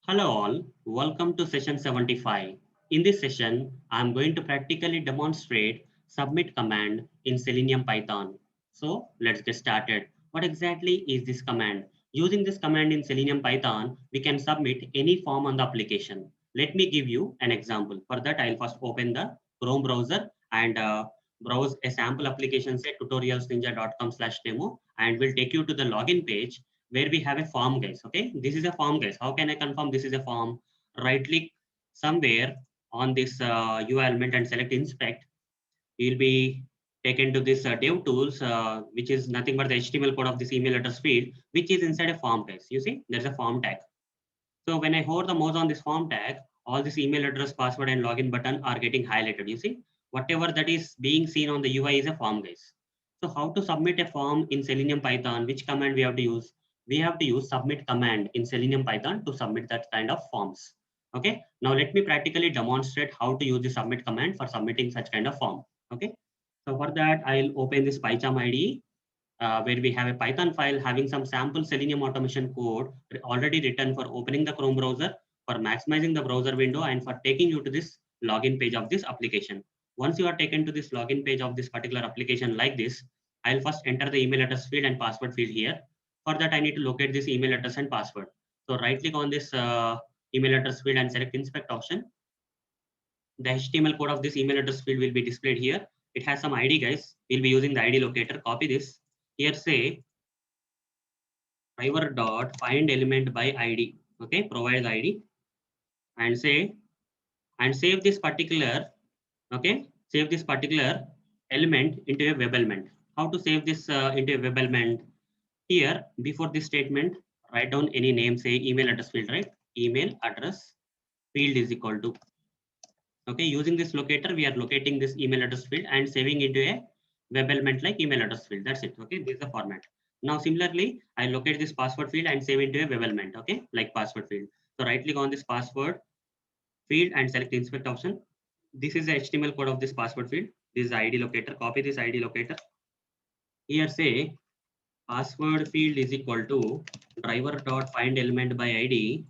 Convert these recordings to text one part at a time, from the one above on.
Hello all, welcome to session 75. In this session, I am going to practically demonstrate submit command in Selenium Python. So let's get started. What exactly is this command? Using this command in Selenium Python, we can submit any form on the application. Let me give you an example. For that, I'll first open the Chrome browser and browse a sample application, say tutorialsninja.com/demo, and will take you to the login page where we have a form, guys. Okay, this is a form, guys. How can I confirm this is a form? Right click somewhere on this UI element and select inspect. You'll be taken to this dev tools, which is nothing but the HTML code of this email address field, which is inside a form, guys. You see there's a form tag. So when I hover the mouse on this form tag, all this email address, password, and login button are getting highlighted. You see, whatever that is being seen on the UI is a form, guys. So how to submit a form in Selenium Python? Which command we have to use? We have to use submit command in Selenium Python to submit that kind of forms. Okay. Now let me practically demonstrate how to use the submit command for submitting such kind of form. Okay. So for that, I'll open this PyCharm IDE where we have a Python file having some sample Selenium automation code already written for opening the Chrome browser, for maximizing the browser window, and for taking you to this login page of this application. Once you are taken to this login page of this particular application like this, I'll first enter the email address field and password field here. For that, I need to locate this email address and password. So right click on this email address field and select inspect option. The HTML code of this email address field will be displayed here. It has some ID, guys. We'll be using the ID locator. Copy this. Here say driver dot find element by id. Okay, provide the id and say and save this particular, okay, save this particular element into a web element. How to save this into a web element? Here before this statement, write down any name, say email address field, right? Email address field is equal to, okay, using this locator we are locating this email address field and saving into a web element like email address field. That's it. Okay, this is the format. Now similarly, I locate this password field and save into a web element, okay, like password field. So right click on this password field and select inspect option. This is the HTML code of this password field. This is the ID locator. Copy this ID locator. Here say password field is equal to driver dot find element by id.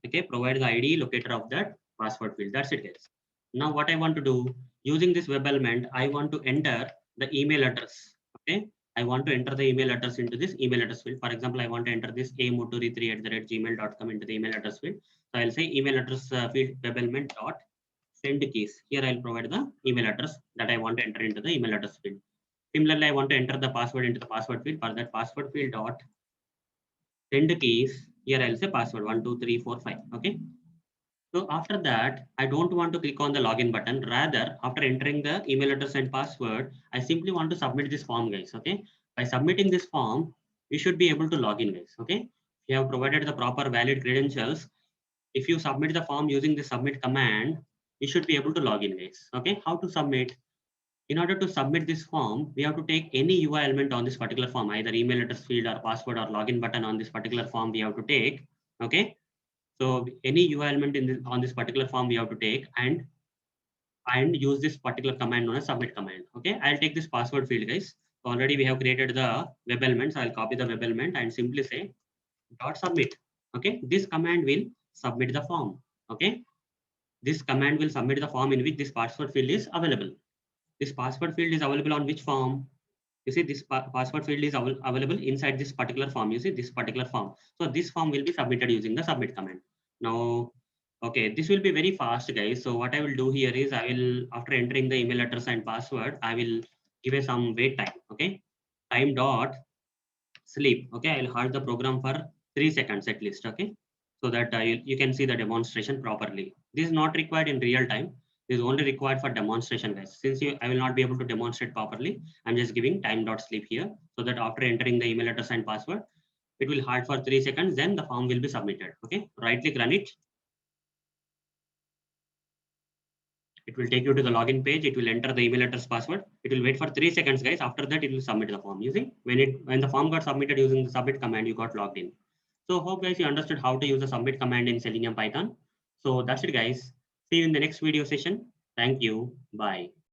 Okay, provide the id locator of that password field. That's it, guys. Now what I want to do, using this web element, I want to enter the email address. Okay, I want to enter the email address into this email address field. For example, I want to enter this amuturi3@gmail.com into the email address field. So I'll say email address field web element dot send keys. Here I'll provide the email address that I want to enter into the email address field. Similarly, I want to enter the password into the password field. For that, password field dot send keys. Here I'll say password 12345. Okay. So after that, I don't want to click on the login button. Rather, after entering the email address and password, I simply want to submit this form, guys. Okay. By submitting this form, we should be able to log in, guys. Okay. If you have provided the proper valid credentials, if you submit the form using the submit command, you should be able to log in, guys. Okay. How to submit? In order to submit this form, we have to take any UI element on this particular form, either email address field or password or login button on this particular form we have to take. Okay. So any UI element in this, on this particular form we have to take and use this particular command known as submit command. Okay. I'll take this password field, guys. So already we have created the web element. So I'll copy the web element and simply say dot submit. Okay. This command will submit the form. Okay. This command will submit the form in which this password field is available. This password field is available on which form? You see this password field is available inside this particular form. You see this particular form. So this form will be submitted using the submit command. Now, okay, this will be very fast, guys. So what I will do here is I will, after entering the email address and password, I will give a some wait time. Okay, time dot sleep. Okay, I'll halt the program for 3 seconds at least. Okay, so that you can see the demonstration properly. This is not required in real time. This is only required for demonstration, guys. Since I will not be able to demonstrate properly, I'm just giving time dot sleep here, so that after entering the email address and password, it will halt for 3 seconds. Then the form will be submitted. Okay, right click, run it. It will take you to the login page. It will enter the email address password. It will wait for 3 seconds, guys. After that, it will submit the form. You see, when the form got submitted using the submit command, you got logged in. So hope guys you understood how to use the submit command in Selenium Python. So that's it, guys. See you in the next video session. Thank you. Bye.